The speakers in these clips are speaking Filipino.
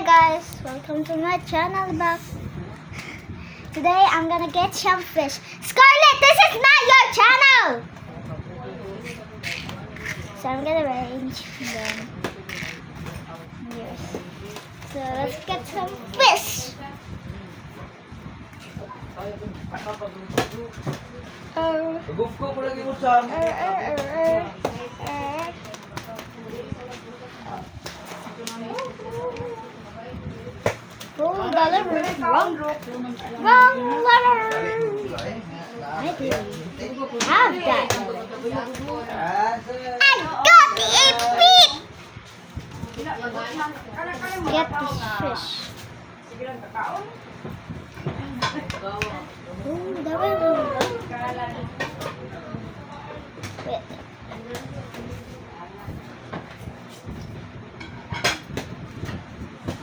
guys, welcome to my channel back. Today I'm gonna get some fish. Scarlett, this is not your channel! So I'm gonna arrange them. Yes. So let's get some fish. Wrong letter. Wrong letter. I didn't have that. I got a beat. Get this fish. Ooh, that was wait.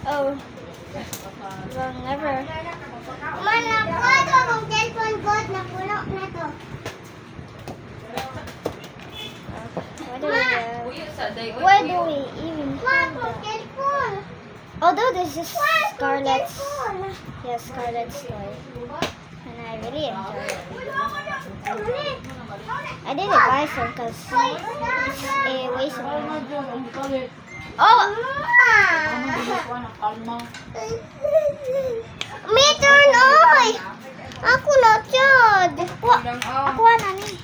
Oh. Wrong lever. Mana ko ito kung cellphone ko na puno na to. Where do we even find them? Although this is Scarlett's, yeah, Scarlett's toy, and I really enjoy it. I didn't buy some because it's a waste of money. Oh! Me turn oy! Ako na dyan! Ako na ni.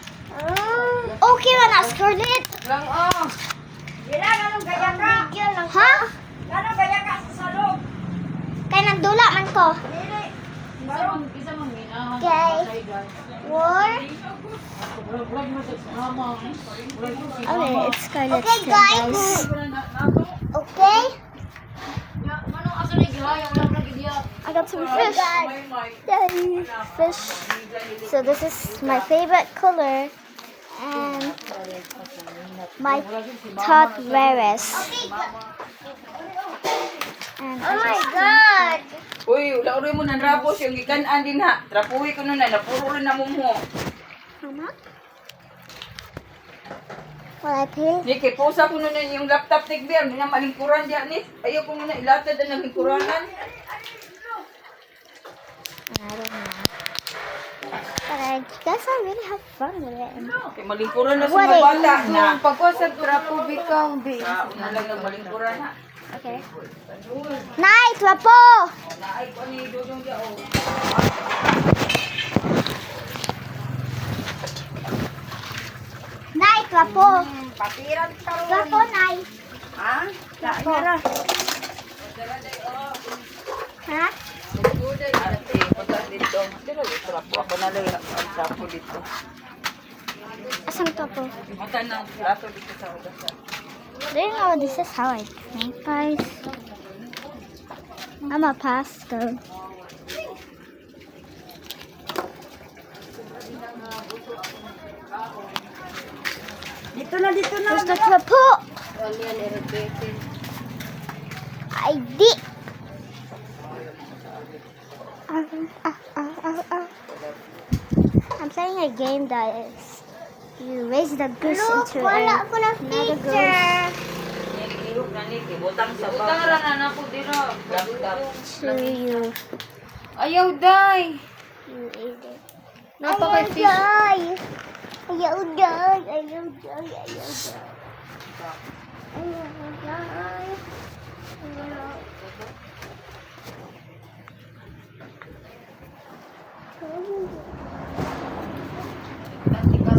Okay na na, Scarlett! Lang oh. Gila, ganun gaya ka. Ha? Ganun gaya ka sa salog. Kaya nagdula man ko. Dili. Barong isa mong minahan. Okay. War. Okay, it's Scarlett's Okay, guys. Okay. Manong asa ni gihaya wala na gidiya. I got some fish. Yay, fish. So this is my favorite color and my top rarest. And Oh my God. Uy, wala rin mo ng rapos yung ikan-an din ha. Trapuhi ko nun na, napuro rin na mo mo. Mama? Well, I paid. Di, kay posa ko nun yung laptop tikbir, hindi na malingkuran dyan ni. Ayaw ko muna ilatad na nalingkuranan. I don't know. But I guess I really have fun with it. Kay malingkuran na sa What mga is- bata na. Pagkosag trapo bikaw di. Sa una lang ng malingkuran ha. Okay. Night, wapo! Naay ko ni Dodong dyan o. Night, wapo! Patiran ka rin. Wapo, night. Ha? Wapo. Ha? Ate, punta dito. Dito, trapo ako na lang ang trapo dito. Asan to po? Punta ng plato dito sa ugasan. Do you know this is how I drink, guys? I'm a pastor. Dito na, dito na. Gusto ko po! Ay, di! I'm playing a game that is you raise the goose into another goose Ihok na ni, butang sa bag. Butang ra na po dito. to you. Ayaw day. You eat it. Napaka-fish. Ayaw die! Ayaw die! Ayaw die! Ayaw die!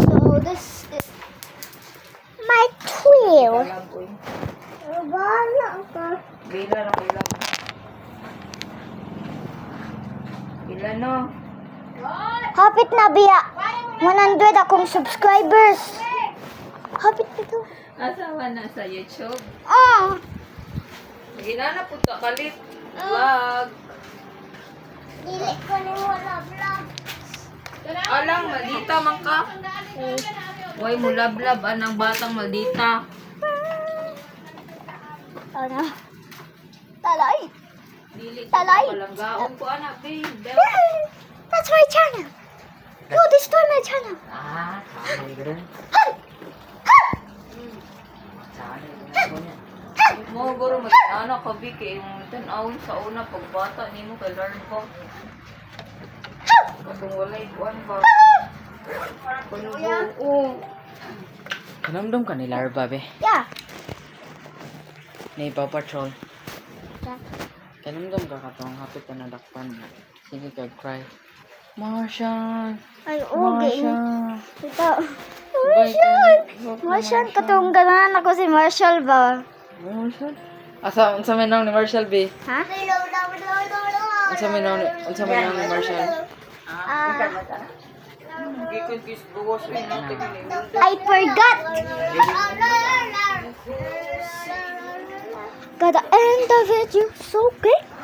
So this is my tweel. Wala ka. Bila na, bila. Bila no. Hapit na biya. 100 akong subscribers. Hapit na to. Asawa na sa YouTube. Oh. Ginana po ta kalit. Vlog. Dili ko ni wala vlog. Alang, maldita man ka. Huwag mo lablab, anang batang maldita. Ano? Talay. Dili Talay. Walang gaon ko, anak, babe. That's my channel. No, destroy my channel. Ah, tama yun. Hey! Hey! Saan yun? Mo guro mag anak ka bi kay yung tan-awon sa una pagbata nimo kay larva. Katong walay buwan ba? Oo. Kanamdam ka ni larva, be. Yeah. Ni Paw Patrol. Yeah. Kanamdam ka katong hapit ka nadakpan. Sige ka, cry. Martian! Ay, okay. Martian! Ito. Martian! Marshall, katong ganahan ako si Marshall ba? Martian? Asa, unsa may naong ni Marshall, be? Ha? Unsa may naong ni Marshall? Gikon kis buwas ay natin ni. I forgot. Got the end of it, you so great.